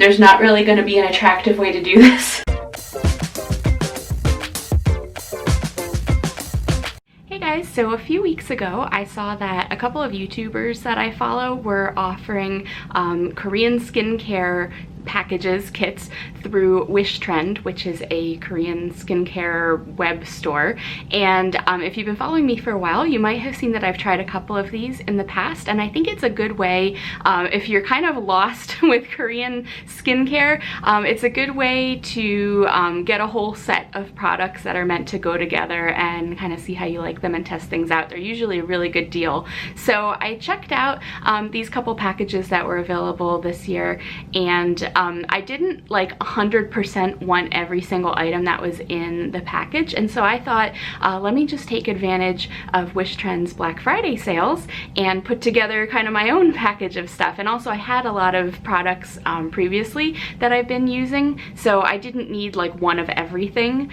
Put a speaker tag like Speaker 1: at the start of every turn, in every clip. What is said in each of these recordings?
Speaker 1: there's not really going to be an attractive way to do this. Hey guys, so a few weeks ago I saw that a couple of YouTubers that I follow were offering Korean skincare packages, kits, through WISHTREND, which is a Korean skincare web store. And if you've been following me for a while, you might have seen that I've tried a couple of these in the past, and I think it's a good way, if you're kind of lost with Korean skincare, it's a good way to get a whole set of products that are meant to go together and kind of see how you like them and test things out. They're usually a really good deal. So I checked out these couple packages that were available this year, and I didn't like 100% want every single item that was in the package, and so I thought, let me just take advantage of WISHTREND's Black Friday sales and put together kind of my own package of stuff. And also I had a lot of products previously that I've been using, so I didn't need like one of everything.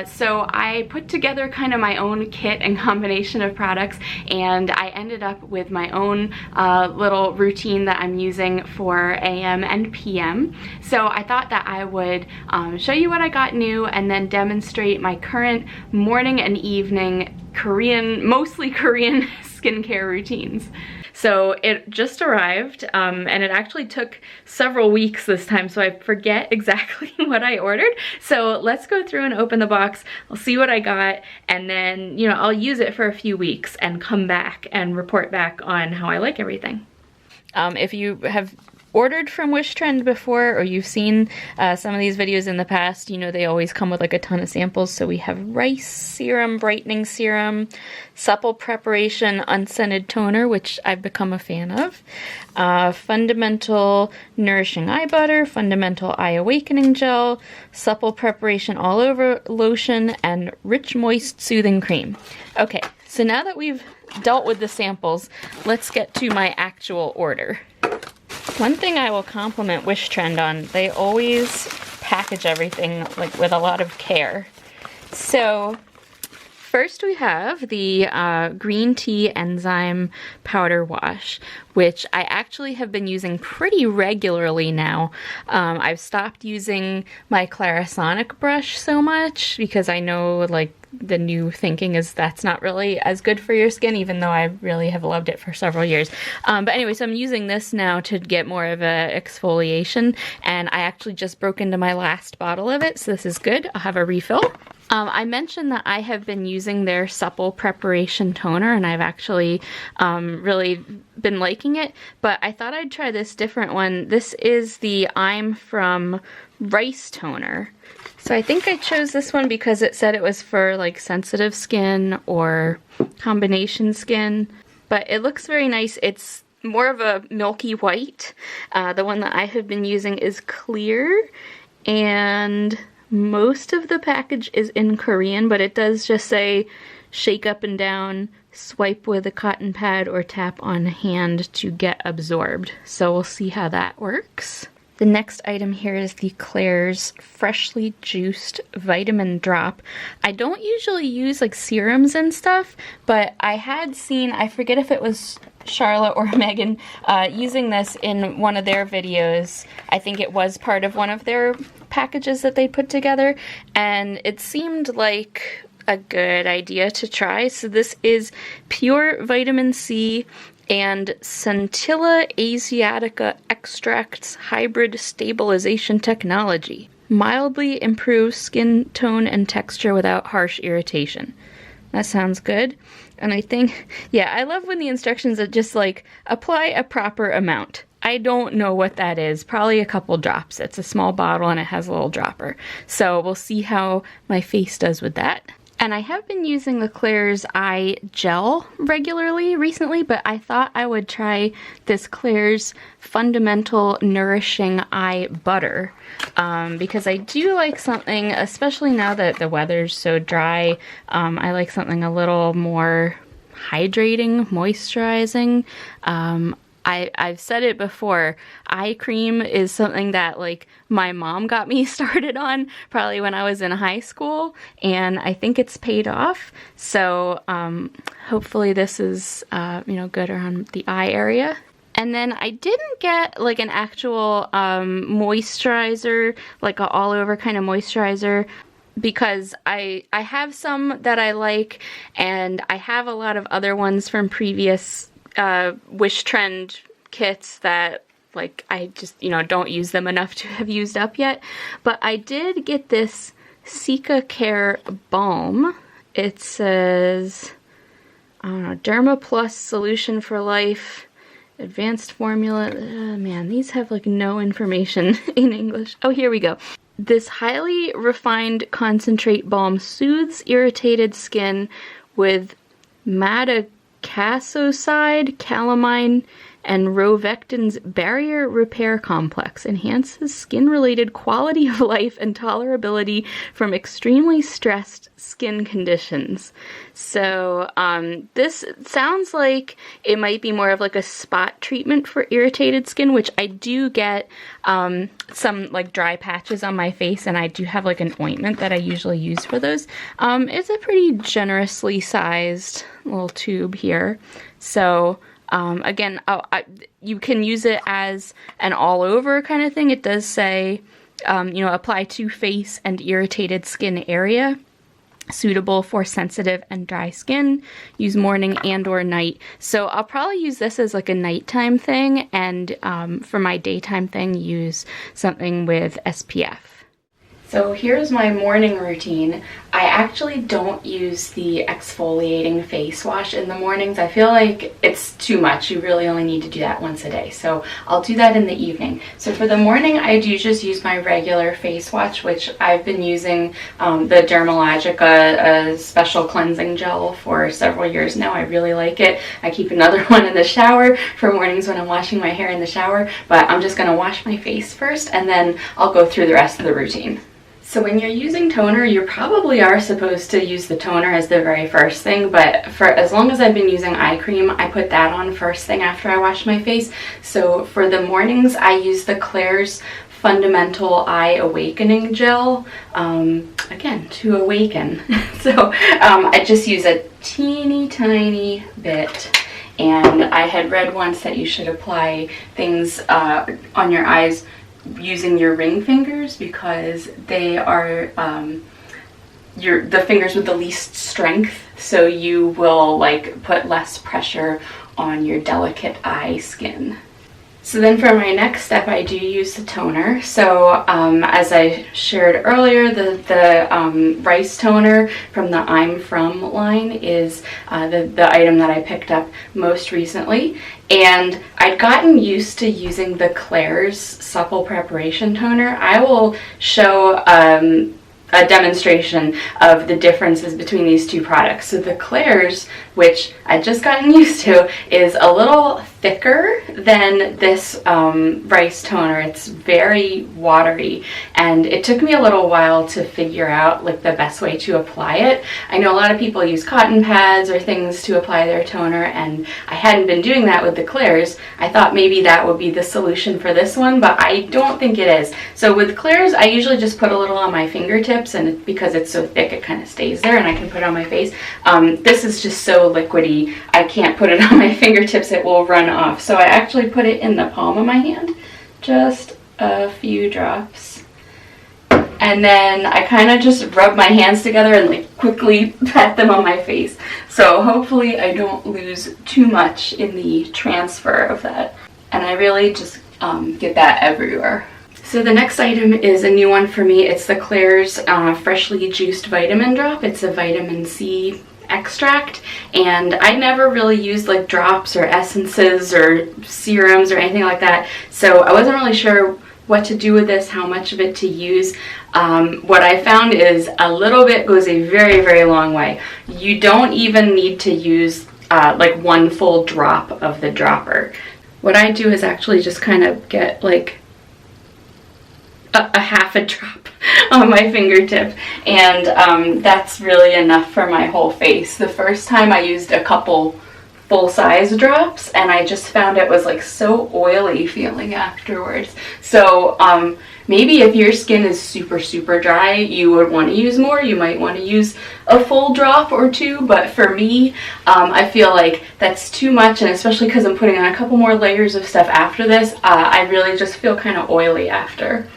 Speaker 1: So I put together kind of my own kit and combination of products, and I ended up with my own little routine that I'm using for AM and PM. So I thought that I would show you what I got new and then demonstrate my current morning and evening Korean, mostly Korean skincare routines. So it just arrived, and it actually took several weeks this time, so I forget exactly what I ordered. So let's go through and open the box. I'll see what I got, and then, you know, I'll use it for a few weeks and come back and report back on how I like everything. If you have ordered from WISHTREND before, or you've seen some of these videos in the past, you know they always come with like a ton of samples. So we have rice serum, brightening serum, supple preparation, unscented toner, which I've become a fan of, fundamental nourishing eye butter, fundamental eye awakening gel, supple preparation all over lotion, and rich moist soothing cream. Okay, so now that we've dealt with the samples, let's get to my actual order. One thing I will compliment WISHTREND on, they always package everything like with a lot of care. So first we have the green tea enzyme powder wash, which I actually have been using pretty regularly now. I've stopped using my Clarisonic brush so much because I know like the new thinking is that's not really as good for your skin, even though I really have loved it for several years. But anyway, so I'm using this now to get more of a exfoliation, and I actually just broke into my last bottle of it, so this is good. I'll have a refill. I mentioned that I have been using their supple preparation toner, and I've actually really been liking it, but I thought I'd try this different one. This is the I'm From Rice Toner. So I think I chose this one because it said it was for like sensitive skin or combination skin, but it looks very nice. It's more of a milky white. The one that I have been using is clear, and most of the package is in Korean, but it does just say shake up and down, swipe with a cotton pad, or tap on hand to get absorbed. So we'll see how that works. The next item here is the Klairs Freshly Juiced Vitamin Drop. I don't usually use like serums and stuff, but I had seen, I forget if it was Charlotte or Megan, using this in one of their videos. I think it was part of one of their packages that they put together, and it seemed like a good idea to try. So this is pure vitamin C and Centilla asiatica extracts hybrid stabilization technology. Mildly improves skin tone and texture without harsh irritation. That sounds good. And I think, yeah, I love when the instructions are just like, apply a proper amount. I don't know what that is. Probably a couple drops. It's a small bottle and it has a little dropper. So we'll see how my face does with that. And I have been using the Klairs eye gel regularly recently, but I thought I would try this Klairs Fundamental Nourishing Eye Butter, because I do like something, especially now that the weather's so dry, I like something a little more hydrating, moisturizing. I've said it before, eye cream is something that like my mom got me started on probably when I was in high school, and I think it's paid off. So hopefully this is good around the eye area. And then I didn't get like an actual moisturizer, like an all over kind of moisturizer, because I have some that I like, and I have a lot of other ones from previous WISHTREND kits that like I just, you know, don't use them enough to have used up yet. But I did get this Cica Care Balm. It says, I don't know, Derma Plus Solution for Life, Advanced Formula. Man, these have like no information in English. Oh, here we go. This highly refined concentrate balm soothes irritated skin with madecassoside, calamine, and rovectin's barrier repair complex. Enhances skin-related quality of life and tolerability from extremely stressed skin conditions. So this sounds like it might be more of like a spot treatment for irritated skin, which I do get some like dry patches on my face, and I do have like an ointment that I usually use for those. It's a pretty generously sized little tube here. So again, you can use it as an all-over kind of thing. It does say, you know, apply to face and irritated skin area. Suitable for sensitive and dry skin. Use morning and or night. So I'll probably use this as like a nighttime thing, and for my daytime thing, use something with SPF. So here's my morning routine. I actually don't use the exfoliating face wash in the mornings. I feel like it's too much. You really only need to do that once a day. So I'll do that in the evening. So for the morning, I do just use my regular face wash, which I've been using the Dermalogica special cleansing gel for several years now. I really like it. I keep another one in the shower for mornings when I'm washing my hair in the shower, but I'm just gonna wash my face first, and then I'll go through the rest of the routine. So when you're using toner, you probably are supposed to use the toner as the very first thing, but for as long as I've been using eye cream, I put that on first thing after I wash my face. So for the mornings, I use the Klairs Fundamental Eye Awakening Gel, again, to awaken. So I just use a teeny tiny bit. And I had read once that you should apply things on your eyes using your ring fingers, because they are the fingers with the least strength, so you will like put less pressure on your delicate eye skin. So then for my next step, I do use the toner. So as I shared earlier, the rice toner from the I'm From line is the item that I picked up most recently. And I'd gotten used to using the Klairs Supple Preparation Toner. I will show a demonstration of the differences between these two products. So the Klairs, which I'd just gotten used to, is a little thicker than this rice toner. It's very watery, and it took me a little while to figure out like the best way to apply it. I know a lot of people use cotton pads or things to apply their toner, and I hadn't been doing that with the Klairs. I thought maybe that would be the solution for this one, but I don't think it is. So with Klairs, I usually just put a little on my fingertips, and because it's so thick, it kind of stays there, and I can put it on my face. This is just so liquidy, I can't put it on my fingertips, it will run off. So I actually put it in the palm of my hand, just a few drops. And then I kind of just rub my hands together and like quickly pat them on my face. So hopefully I don't lose too much in the transfer of that. And I really just get that everywhere. So the next item is a new one for me. It's the Klairs Freshly Juiced Vitamin Drop. It's a vitamin C extract, and I never really used like drops or essences or serums or anything like that, so I wasn't really sure what to do with this, how much of it to use. What I found is a little bit goes a very, very long way. You don't even need to use like one full drop of the dropper. What I do is actually just kind of get like a half a drop on my fingertip, and that's really enough for my whole face. The first time I used a couple full-size drops, and I just found it was like so oily feeling afterwards. So maybe if your skin is super dry, you would want to use more. You might want to use a full drop or two, but for me, I feel like that's too much, and especially because I'm putting on a couple more layers of stuff after this, I really just feel kind of oily after.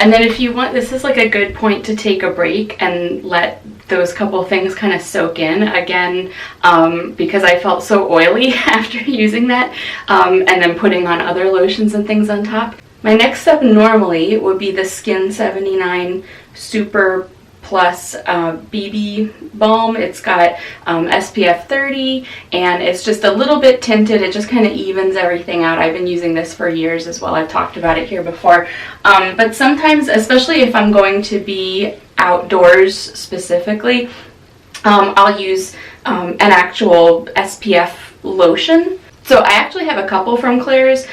Speaker 1: And then if you want, this is like a good point to take a break and let those couple things kind of soak in again, because I felt so oily after using that, and then putting on other lotions and things on top. My next step normally would be the Skin 79 Super Plus BB Balm. It's got SPF 30, and it's just a little bit tinted. It just kind of evens everything out. I've been using this for years as well. I've talked about it here before. But sometimes, especially if I'm going to be outdoors specifically, I'll use an actual SPF lotion. So I actually have a couple from Klairs.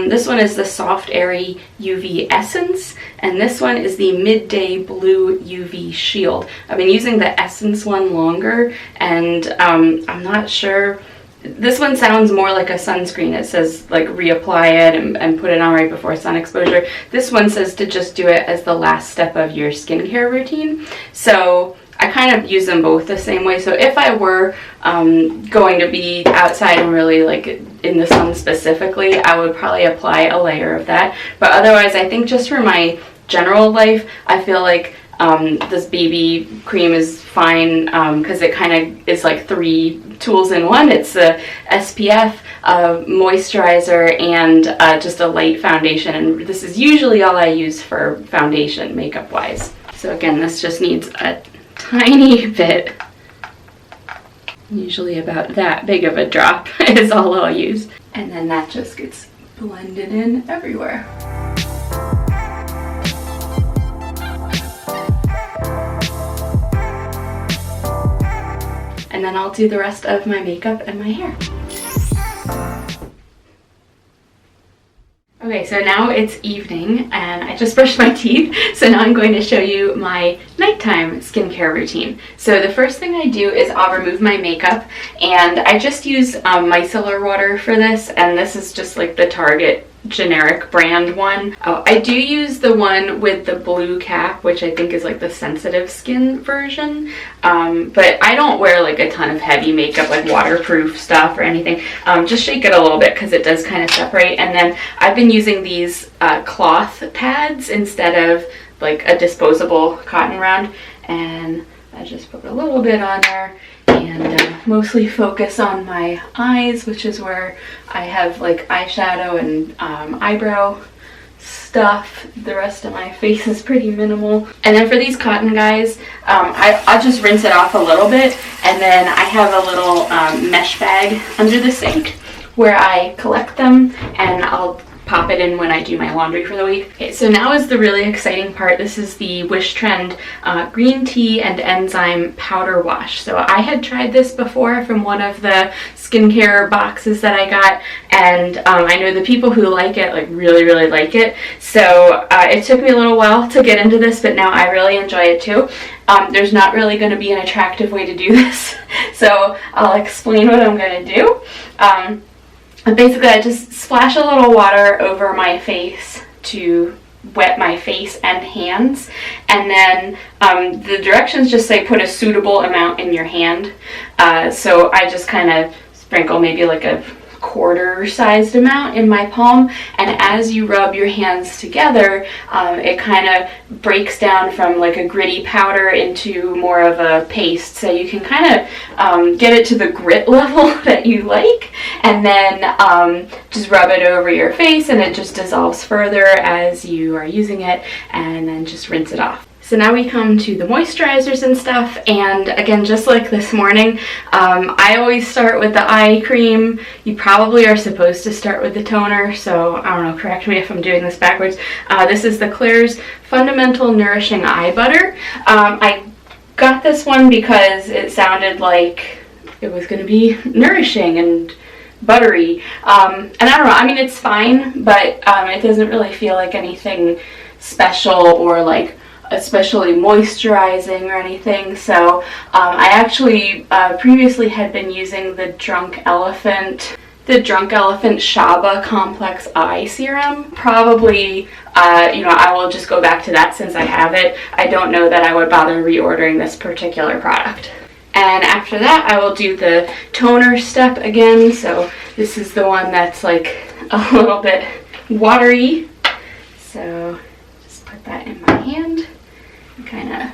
Speaker 1: This one is the Soft Airy UV Essence, and this one is the Midday Blue UV Shield. I've been using the Essence one longer, and I'm not sure. This one sounds more like a sunscreen. It says like reapply it and put it on right before sun exposure. This one says to just do it as the last step of your skincare routine. So I kind of use them both the same way. So if I were going to be outside and really like in the sun specifically, I would probably apply a layer of that. But otherwise, I think just for my general life, I feel like this BB cream is fine, because it kind of is like 3 tools in one. It's the SPF, moisturizer, and just a light foundation. And this is usually all I use for foundation makeup wise. So again, this just needs a tiny bit, usually about that big of a drop is all I'll use, and then that just gets blended in everywhere. And then I'll do the rest of my makeup and my hair. Okay, so now it's evening and I just brushed my teeth, so now I'm going to show you my nighttime skincare routine. So the first thing I do is I'll remove my makeup, and I just use micellar water for this, and this is just like the Target generic brand one. I do use the one with the blue cap, which I think is like the sensitive skin version, but I don't wear like a ton of heavy makeup, like waterproof stuff or anything. Just shake it a little bit because it does kind of separate. And then I've been using these cloth pads instead of like a disposable cotton round, and I just put a little bit on there and mostly focus on my eyes, which is where I have like eyeshadow and eyebrow stuff. The rest of my face is pretty minimal. And then for these cotton guys, I'll just rinse it off a little bit, and then I have a little mesh bag under the sink where I collect them, and I'll pop it in when I do my laundry for the week. Okay, so now is the really exciting part. This is the WISHTREND green tea and enzyme powder wash. So I had tried this before from one of the skincare boxes that I got, and I know the people who like it like really like it. So it took me a little while to get into this, but now I really enjoy it too. There's not really going to be an attractive way to do this, so I'll explain what I'm going to do. Basically, I just splash a little water over my face to wet my face and hands, and then the directions just say put a suitable amount in your hand. So I just kind of sprinkle maybe like a quarter-sized amount in my palm, and as you rub your hands together, it kind of breaks down from like a gritty powder into more of a paste, so you can kind of get it to the grit level that you like, and then just rub it over your face, and it just dissolves further as you are using it, and then just rinse it off. So now we come to the moisturizers and stuff, and again, just like this morning, I always start with the eye cream. You probably are supposed to start with the toner, so I don't know, correct me if I'm doing this backwards. This is the Klairs Fundamental Nourishing Eye Butter. I got this one because it sounded like it was going to be nourishing and buttery, and I don't know, I mean, it's fine, but it doesn't really feel like anything special or like especially moisturizing or anything. So I actually previously had been using the Drunk Elephant Shaba Complex Eye Serum. Probably, you know, I will just go back to that since I have it. I don't know that I would bother reordering this particular product. And after that, I will do the toner step again. So this is the one that's like a little bit watery. So just put that in my hand and kind of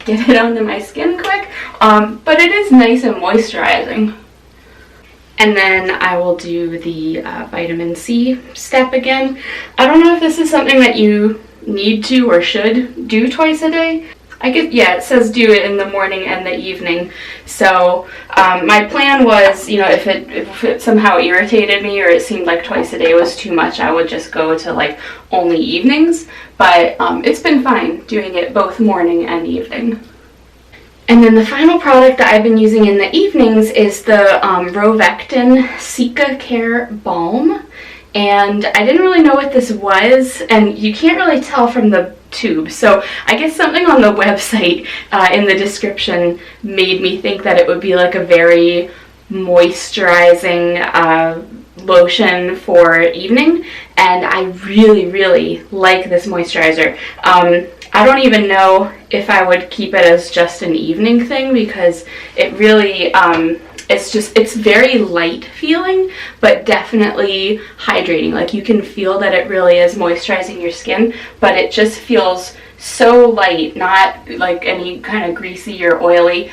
Speaker 1: get it onto my skin quick. But it is nice and moisturizing. And then I will do the vitamin C step again. I don't know if this is something that you need to or should do twice a day. I guess, yeah, it says do it in the morning and the evening. So my plan was, you know, if it somehow irritated me or it seemed like twice a day was too much, I would just go to like only evenings. But it's been fine doing it both morning and evening. And then the final product that I've been using in the evenings is the Rovectin Cica Care Balm. And I didn't really know what this was, and you can't really tell from the tube. So I guess something on the website in the description made me think that it would be like a very moisturizing lotion for evening. And I really, really like this moisturizer. I don't even know if I would keep it as just an evening thing because it really, it's very light feeling, but definitely hydrating. Like you can feel that it really is moisturizing your skin, but it just feels so light, not like any kind of greasy or oily.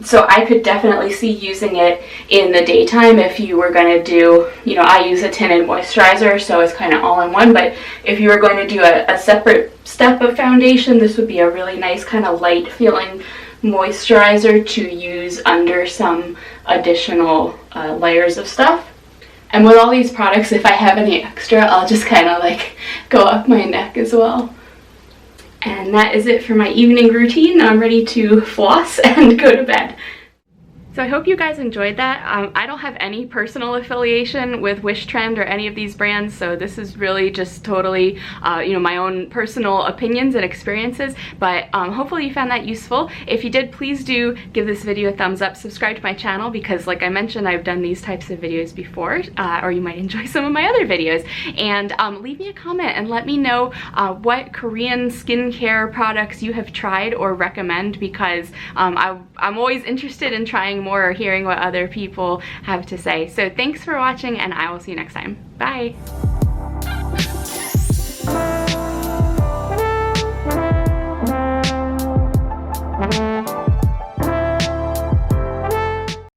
Speaker 1: So I could definitely see using it in the daytime if you were going to do, you know, I use a tinted moisturizer, so it's kind of all in one, but if you were going to do a separate step of foundation, this would be a really nice kind of light feeling moisturizer to use under some additional layers of stuff. And with all these products, if I have any extra, I'll just kind of like go up my neck as well. And that is it for my evening routine. I'm ready to floss and go to bed. So I hope you guys enjoyed that. I don't have any personal affiliation with WISHTREND or any of these brands, so this is really just totally, you know, my own personal opinions and experiences, but hopefully you found that useful. If you did, please do give this video a thumbs up, subscribe to my channel, because like I mentioned, I've done these types of videos before, or you might enjoy some of my other videos. And leave me a comment and let me know what Korean skincare products you have tried or recommend, because I'm always interested in trying more or hearing what other people have to say. So thanks for watching, and I will see you next time. Bye!